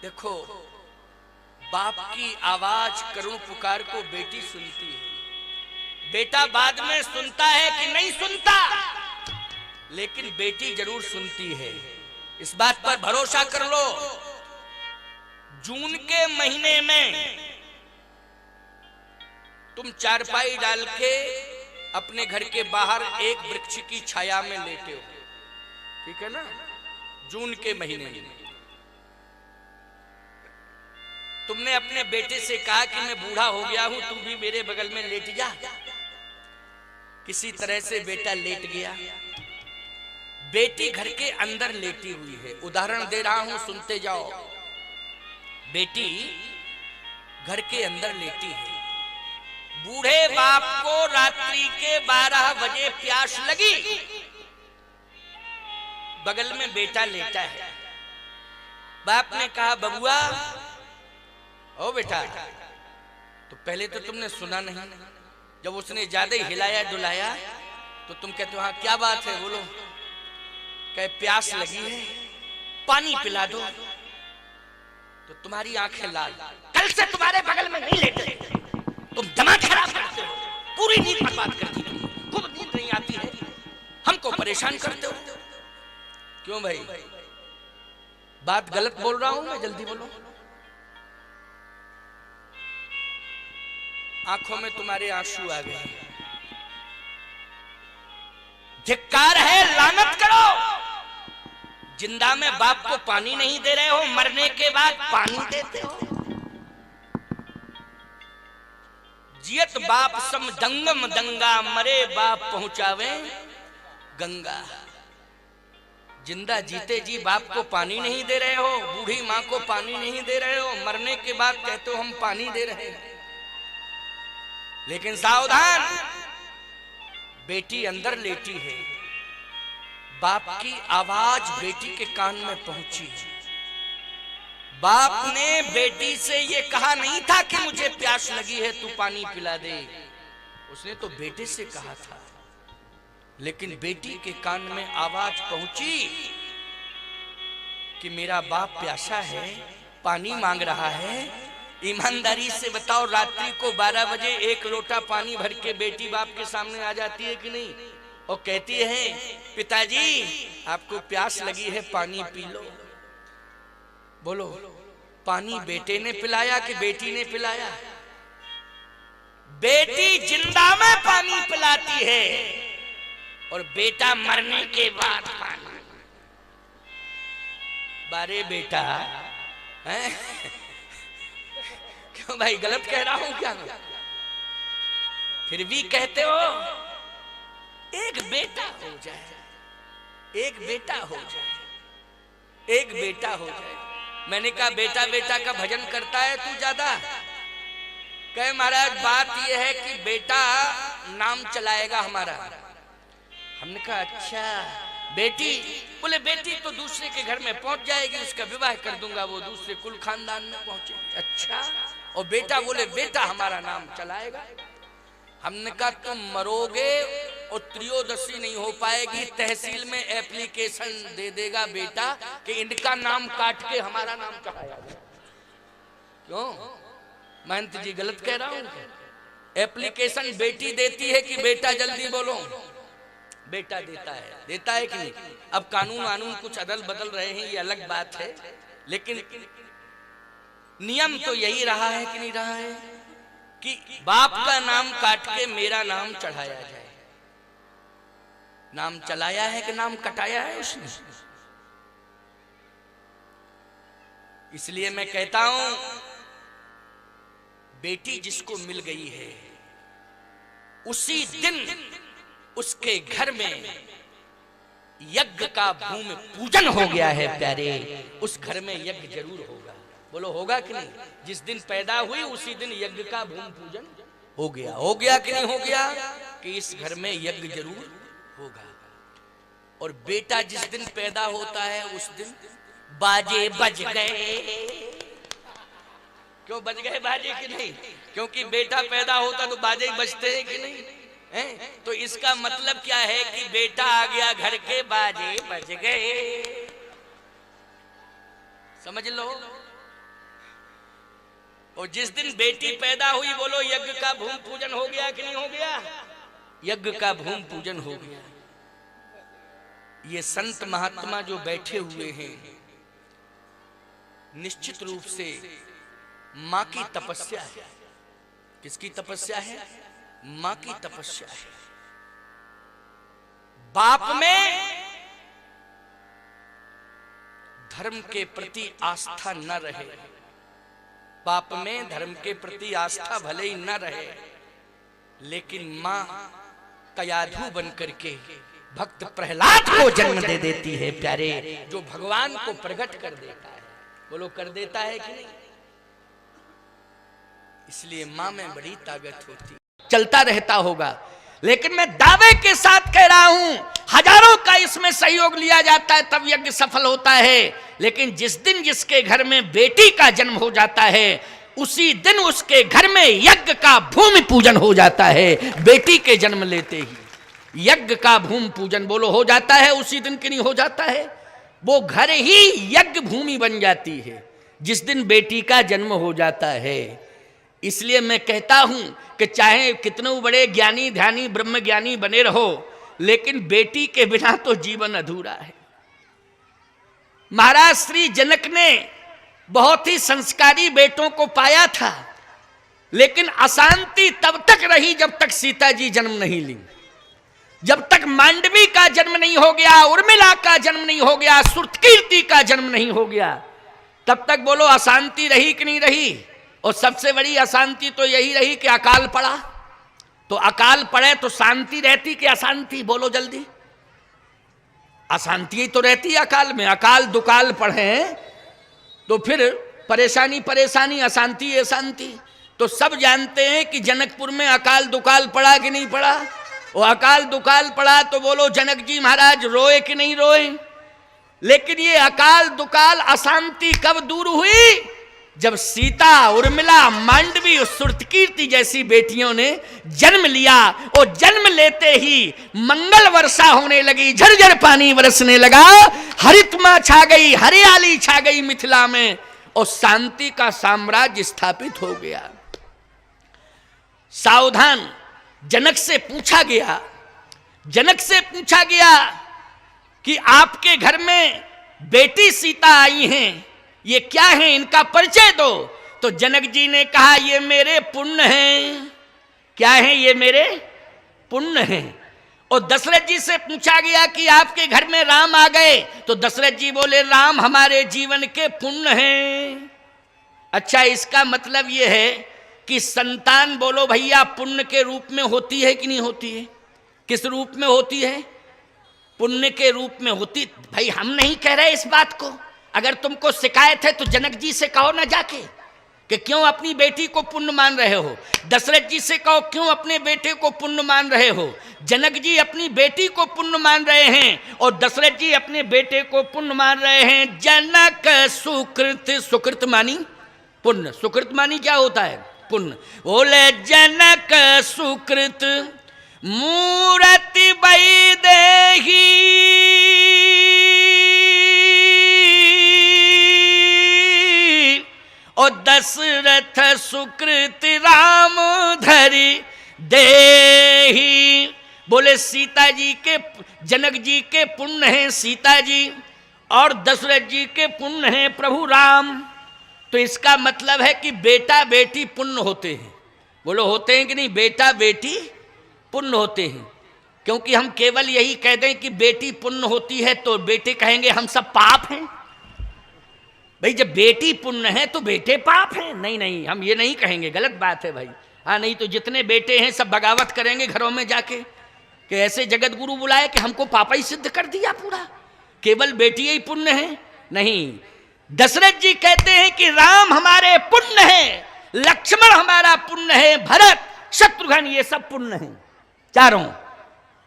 देखो, बाप की आवाज करुण पुकार को बेटी सुनती है। बेटा बाद में सुनता है कि नहीं सुनता, लेकिन बेटी जरूर सुनती है। इस बात पर भरोसा कर लो। जून के महीने में तुम चारपाई डाल के अपने घर के बाहर एक वृक्ष की छाया में लेटे हो, ठीक है ना? जून के महीने में तुमने अपने बेटे से कहा कि मैं बूढ़ा हो गया हूं, तू भी मेरे बगल में लेट जा। किसी तरह से बेटा लेट गया। बेटी घर के अंदर लेटी हुई है। उदाहरण दे रहा हूं, सुनते जाओ। बेटी घर के अंदर लेटी है। बूढ़े बाप को रात्रि के 12 बजे प्यास लगी। बगल में बेटा लेटा है। बाप ने कहा, बबुआ ओ बेटा। तो पहले तो तुमने सुना नहीं। जब उसने ज्यादा हिलाया डुलाया तो तुम कहते हो हाँ क्या बात है, बोलो। कहे प्यास लगी है, पानी पिला दो। तो तुम्हारी आंखें लाल। कल से तुम्हारे बगल में नहीं लेटे। तुम दिमाग खराब करते हो, पूरी नींद बर्बाद करती हो, खूब नींद नहीं आती है, हमको परेशान करते हो। क्यों भाई, बात गलत बोल रहा हूं मैं? जल्दी बोलो। आंखों में तुम्हारे आंसू आ गए। धिक्कार है, लानत करो। जिंदा में बाप को पानी नहीं दे रहे हो, मरने के बाद पानी देते हो। जियत बाप सम दंगम दंगा, मरे बाप पहुंचावे गंगा। जिंदा जीते जी बाप को पानी नहीं दे रहे हो, बूढ़ी मां को पानी नहीं दे रहे हो, मरने के बाद कहते हो हम पानी दे रहे हैं। लेकिन सावधान, बेटी अंदर लेटी है। बाप की आवाज बेटी के कान में पहुंची। बाप ने बेटी से ये कहा नहीं था कि मुझे प्यास लगी है, तू पानी पिला दे। उसने तो बेटे से कहा था। लेकिन बेटी के कान में आवाज पहुंची कि मेरा बाप प्यासा है, पानी मांग रहा है। ईमानदारी से बताओ, रात्रि को 12 बजे एक लोटा पानी भर के बेटी बाप के सामने आ जाती है कि नहीं? और कहती है पिताजी आपको प्यास लगी है, पानी पी लो। बोलो, पानी बेटे ने पिलाया कि बेटी ने पिलाया? बेटी जिंदा में पानी पिलाती है और बेटा मरने के बाद पानी। बारे बेटा है? क्यों भाई, गलत कह रहा हूं क्या? फिर भी कहते हो एक बेटा हो जाए, एक बेटा हो जाए, एक बेटा हो जाए। मैंने कहा बेटा बेटा का भजन करता है तू ज्यादा। कहे महाराज बात यह है कि बेटा नाम चलाएगा हमारा। हमने कहा अच्छा बेटी? बोले बेटी तो दूसरे के घर में पहुंच जाएगी, उसका विवाह कर दूंगा, वो दूसरे कुल खानदान में पहुंचेगी। अच्छा, और बेटा? बोले बेटा हमारा नाम चलाएगा। हमने कहा तुम मरोगे और त्रयोदशी नहीं हो पाएगी, तहसील में एप्लीकेशन दे देगा बेटा कि इनका नाम काट के हमारा नाम चढ़ाया जाए। क्यों महंत जी, गलत कह रहा हूं? एप्लीकेशन बेटी देती है कि बेटा? जल्दी बोलो। बेटा देता है कि नहीं? अब कानून कुछ अदल बदल रहे हैं, ये अलग बात है, लेकिन नियम तो यही रहा है कि नहीं रहा है कि बाप का नाम काट के मेरा नाम चढ़ाया जाए। नाम चलाया है कि नाम कटाया है उसने? इसलिए मैं कहता हूं बेटी जिसको मिल गई है उसी दिन उसके घर में यज्ञ का भूमि पूजन हो गया है प्यारे। उस घर में यज्ञ जरूर होगा। बोलो होगा कि नहीं? जिस दिन पैदा हुई उसी दिन यज्ञ का भूमि पूजन हो गया। हो गया कि नहीं हो गया? कि इस घर में यज्ञ जरूर होगा। और बेटा जिस दिन पैदा होता है उस दिन बाजे बज गए। क्यों बज गए बाजे कि नहीं? क्योंकि बेटा पैदा होता तो बाजे ही बजते हैं कि नहीं है? तो इसका मतलब क्या है कि बेटा आ गया घर के, बाजे बज गए। समझ लो। और जिस दिन बेटी पैदा हुई, बोलो यज्ञ का भूमि पूजन हो गया कि नहीं हो गया? यज्ञ का भूमि पूजन हो गया। ये संत महात्मा जो बैठे हुए हैं, निश्चित रूप से मां की तपस्या है। किसकी तपस्या है? मां की तपस्या है। बाप में धर्म के प्रति आस्था न रहे, बाप में धर्म के प्रति आस्था भले ही न रहे, लेकिन मां कयाधु बन करके भक्त प्रहलाद को जन्म दे देती है प्यारे, जो भगवान को प्रकट कर देता है। बोलो कर देता है कि नहीं? इसलिए मां में बड़ी ताकत होती। चलता रहता होगा, लेकिन मैं दावे के साथ कह रहा हूं, हजारों का इसमें सहयोग लिया जाता है तब यज्ञ सफल होता है। लेकिन जिस दिन जिसके घर में बेटी का जन्म हो जाता है, उसी दिन उसके घर में यज्ञ का भूमि पूजन हो जाता है। बेटी के जन्म लेते ही यज्ञ का भूमि पूजन बोलो हो जाता है। उसी दिन कि नहीं हो जाता है? वो घर ही यज्ञ भूमि बन जाती है जिस दिन बेटी का जन्म हो जाता है। इसलिए मैं कहता हूं कि चाहे कितने बड़े ज्ञानी ध्यानी ब्रह्म ज्ञानी बने रहो, लेकिन बेटी के बिना तो जीवन अधूरा है। महाराज श्री जनक ने बहुत ही संस्कारी बेटों को पाया था, लेकिन अशांति तब तक रही जब तक सीता जी जन्म नहीं ली, जब तक मांडवी का जन्म नहीं हो गया, उर्मिला का जन्म नहीं हो गया, श्रुतकीर्ति का जन्म नहीं हो गया, तब तक बोलो अशांति रही कि नहीं रही? और सबसे बड़ी अशांति तो यही रही कि अकाल पड़ा। तो अकाल पड़े तो शांति रहती कि अशांति? बोलो जल्दी। अशांति ही तो रहती है अकाल में। अकाल दुकाल पढ़े तो फिर परेशानी परेशानी, अशांति अशांति। तो सब जानते हैं कि जनकपुर में अकाल दुकाल पड़ा कि नहीं पड़ा? वो अकाल दुकाल पड़ा तो बोलो जनक जी महाराज रोए कि नहीं रोए? लेकिन ये अकाल दुकाल अशांति कब दूर हुई? जब सीता उर्मिला मांडवी और श्रुतकीर्ति जैसी बेटियों ने जन्म लिया, और जन्म लेते ही मंगल वर्षा होने लगी, झरझर पानी बरसने लगा, हरितमा छा गई, हरियाली छा गई मिथिला में, और शांति का साम्राज्य स्थापित हो गया। सावधान। जनक से पूछा गया, जनक से पूछा गया कि आपके घर में बेटी सीता आई हैं, ये क्या है, इनका परिचय दो। तो जनक जी ने कहा ये मेरे पुण्य हैं। क्या है? ये मेरे पुण्य हैं। और दशरथ जी से पूछा गया कि आपके घर में राम आ गए, तो दशरथ जी बोले राम हमारे जीवन के पुण्य हैं। अच्छा, इसका मतलब ये है कि संतान बोलो भैया पुण्य के रूप में होती है कि नहीं होती है? किस रूप में होती है? पुण्य के रूप में होती। भाई हम नहीं कह रहे इस बात को, अगर तुमको शिकायत है तो जनक जी से कहो ना जाके कि क्यों अपनी बेटी को पुण्य मान रहे हो। दशरथ जी से कहो क्यों अपने बेटे को पुण्य मान रहे हो। जनक जी अपनी बेटी को पुण्य मान रहे हैं और दशरथ जी अपने बेटे को पुण्य मान रहे हैं। जनक सुकृत, सुकृत मानी पुण्य, सुकृत मानी क्या होता है? पुण्य। बोले जनक सुकृत मूर्ति वैदेही, और दशरथ सुकृत राम धरि देही। बोले सीता जी के, जनक जी के पुण्य हैं सीता जी, और दशरथ जी के पुण्य हैं प्रभु राम। तो इसका मतलब है कि बेटा बेटी पुण्य होते हैं। बोलो होते हैं कि नहीं? बेटा बेटी पुण्य होते हैं। क्योंकि हम केवल यही कह दें कि बेटी पुण्य होती है तो बेटे कहेंगे हम सब पाप हैं। भाई जब बेटी पुण्य है तो बेटे पाप हैं? नहीं नहीं, हम ये नहीं कहेंगे, गलत बात है भाई। हाँ, नहीं तो जितने बेटे हैं सब बगावत करेंगे घरों में जाके कि ऐसे जगत गुरु बुलाए कि हमको पापा ही सिद्ध कर दिया पूरा, केवल बेटी ही पुण्य है। नहीं, दशरथ जी कहते हैं कि राम हमारे पुण्य है, लक्ष्मण हमारा पुण्य है, भरत शत्रुघ्न ये सब पुण्य हैं चारों।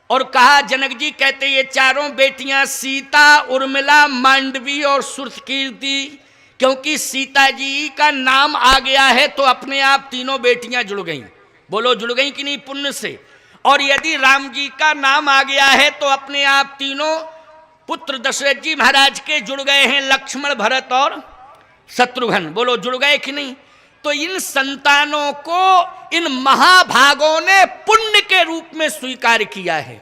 और कहा जनक जी कहते ये चारों बेटियां सीता, उर्मिला, मांडवी और श्रुतकीर्ति, क्योंकि सीता जी का नाम आ गया है तो अपने आप तीनों बेटियां जुड़ गईं। बोलो जुड़ गईं कि नहीं पुण्य से? और यदि राम जी का नाम आ गया है तो अपने आप तीनों पुत्र दशरथ जी महाराज के जुड़ गए हैं, लक्ष्मण भरत और शत्रुघ्न। बोलो जुड़ गए कि नहीं? तो इन संतानों को इन महाभागों ने पुण्य के रूप में स्वीकार किया है।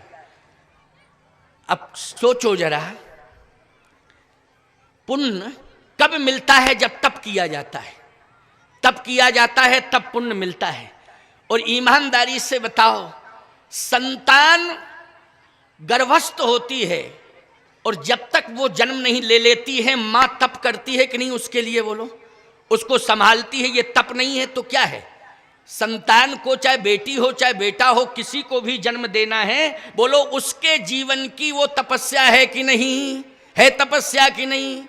अब सोचो जरा, पुण्य कब मिलता है? जब तप किया जाता है, तप किया जाता है तब पुण्य मिलता है। और ईमानदारी से बताओ, संतान गर्भस्थ होती है और जब तक वो जन्म नहीं ले लेती है, मां तप करती है कि नहीं उसके लिए? बोलो, उसको संभालती है, ये तप नहीं है तो क्या है? संतान को चाहे बेटी हो चाहे बेटा हो, किसी को भी जन्म देना है, बोलो उसके जीवन की वो तपस्या है कि नहीं है? तपस्या कि नहीं?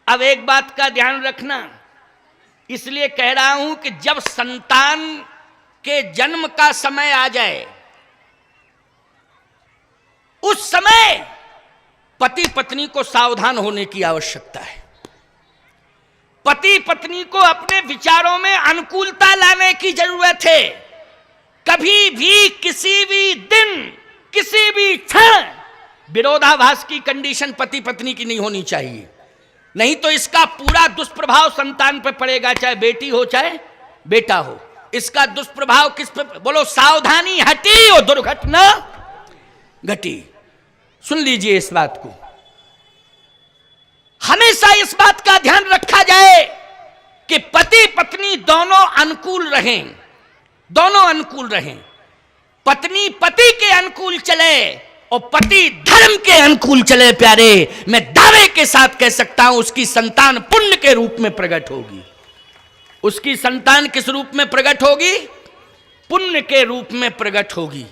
अब एक बात का ध्यान रखना, इसलिए कह रहा हूं कि जब संतान के जन्म का समय आ जाए, उस समय पति पत्नी को सावधान होने की आवश्यकता है। पति पत्नी को अपने विचारों में अनुकूलता लाने की जरूरत है। कभी भी, किसी भी दिन, किसी भी क्षण विरोधाभास की कंडीशन पति पत्नी की नहीं होनी चाहिए, नहीं तो इसका पूरा दुष्प्रभाव संतान पर पड़ेगा, चाहे बेटी हो चाहे बेटा हो। इसका दुष्प्रभाव किस पे? बोलो, सावधानी हटी और दुर्घटना घटी। सुन लीजिए इस बात को, हमेशा इस बात का ध्यान रखा जाए कि पति पत्नी दोनों अनुकूल रहें, दोनों अनुकूल रहें। पत्नी पति के अनुकूल चले और पति धर्म के अनुकूल चले। प्यारे, मैं दावे के साथ कह सकता हूं, उसकी संतान पुण्य के रूप में प्रकट होगी। उसकी संतान किस रूप में प्रकट होगी? पुण्य के रूप में प्रकट होगी।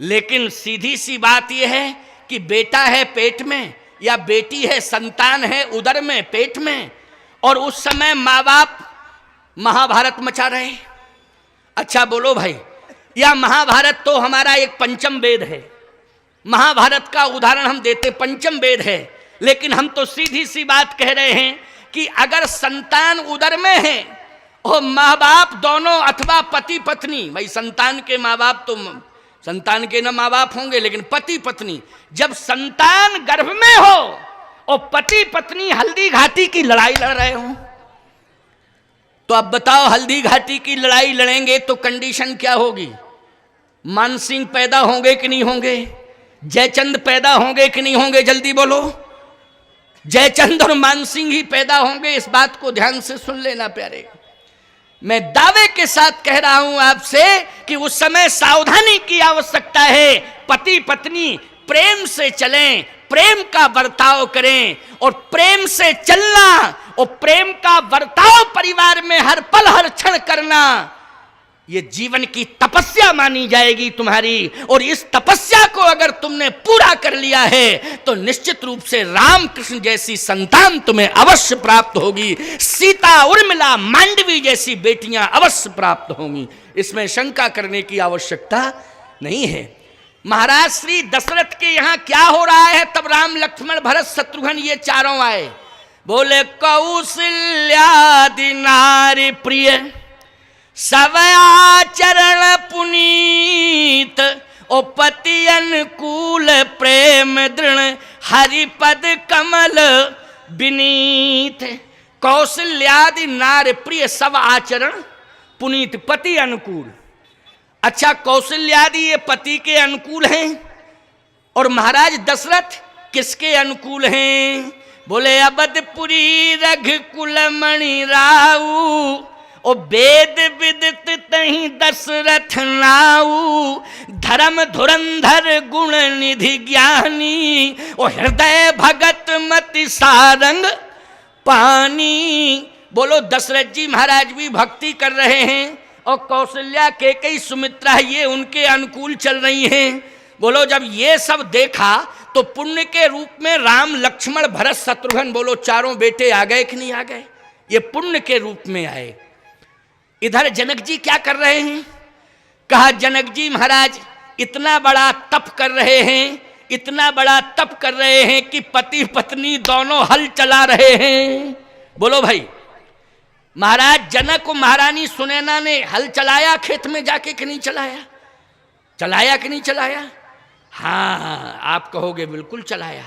लेकिन सीधी सी बात यह है कि बेटा है पेट में या बेटी है, संतान है उदर में, पेट में, और उस समय माँ बाप महाभारत मचा रहे। अच्छा बोलो भाई, या महाभारत तो हमारा एक पंचम वेद है, महाभारत का उदाहरण हम देते, पंचम वेद है, लेकिन हम तो सीधी सी बात कह रहे हैं कि अगर संतान उदर में है और माँ बाप दोनों अथवा पति पत्नी, भाई संतान के माँ बाप तो संतान के ना माँ बाप होंगे, लेकिन पति पत्नी, जब संतान गर्भ में हो और पति पत्नी हल्दी घाटी की लड़ाई लड़ रहे हो, तो अब बताओ, हल्दी घाटी की लड़ाई लड़ेंगे तो कंडीशन क्या होगी? मानसिंह पैदा होंगे कि नहीं होंगे? जयचंद पैदा होंगे कि नहीं होंगे? जल्दी बोलो, जयचंद और मानसिंह ही पैदा होंगे। इस बात को ध्यान से सुन लेना प्यारे, मैं दावे के साथ कह रहा हूं आपसे कि उस समय सावधानी की आवश्यकता है। पति पत्नी प्रेम से चलें, प्रेम का बर्ताव करें, और प्रेम से चलना और प्रेम का बर्ताव परिवार में हर पल हर क्षण करना, ये जीवन की तपस्या मानी जाएगी तुम्हारी। और इस तपस्या को अगर तुमने पूरा कर लिया है तो निश्चित रूप से रामकृष्ण जैसी संतान तुम्हें अवश्य प्राप्त होगी, सीता उर्मिला मांडवी जैसी बेटियां अवश्य प्राप्त होंगी, इसमें शंका करने की आवश्यकता नहीं है। महाराज श्री दशरथ के यहां क्या हो रहा है? तब राम लक्ष्मण भरत शत्रुघ्न ये चारों आए, बोले कौशल्यादि नारी प्रिय सब आचरण पुनीत, ओ पति अनुकूल प्रेम दृढ़ हरिपद कमल विनीत। कौशल्यादि नार प्रिय सब आचरण पुनीत, पति अनुकूल। अच्छा, कौशल्यादि ये पति के अनुकूल हैं, और महाराज दशरथ किसके अनुकूल हैं? बोले अवधपुरी रघुकुल मणि राऊ, ओ वेद विदित तहि दशरथ नाऊ, धर्म धुरंधर गुण निधि ज्ञानी, ओ हृदय भगत मति सारंग पानी। बोलो, दशरथ जी महाराज भी भक्ति कर रहे हैं और कौशल्या केकई सुमित्रा ये उनके अनुकूल चल रही हैं। बोलो, जब ये सब देखा तो पुण्य के रूप में राम लक्ष्मण भरत शत्रुघ्न, बोलो चारों बेटे आ गए कि नहीं आ गए? ये पुण्य के रूप में आए। इधर जनक जी क्या कर रहे हैं? कहा, जनक जी महाराज इतना बड़ा तप कर रहे हैं, इतना बड़ा तप कर रहे हैं कि पति पत्नी दोनों हल चला रहे हैं। बोलो भाई, महाराज जनक और महारानी सुनैना ने हल चलाया खेत में जाके कि नहीं चलाया? चलाया कि नहीं चलाया? हाँ, आप कहोगे बिल्कुल चलाया।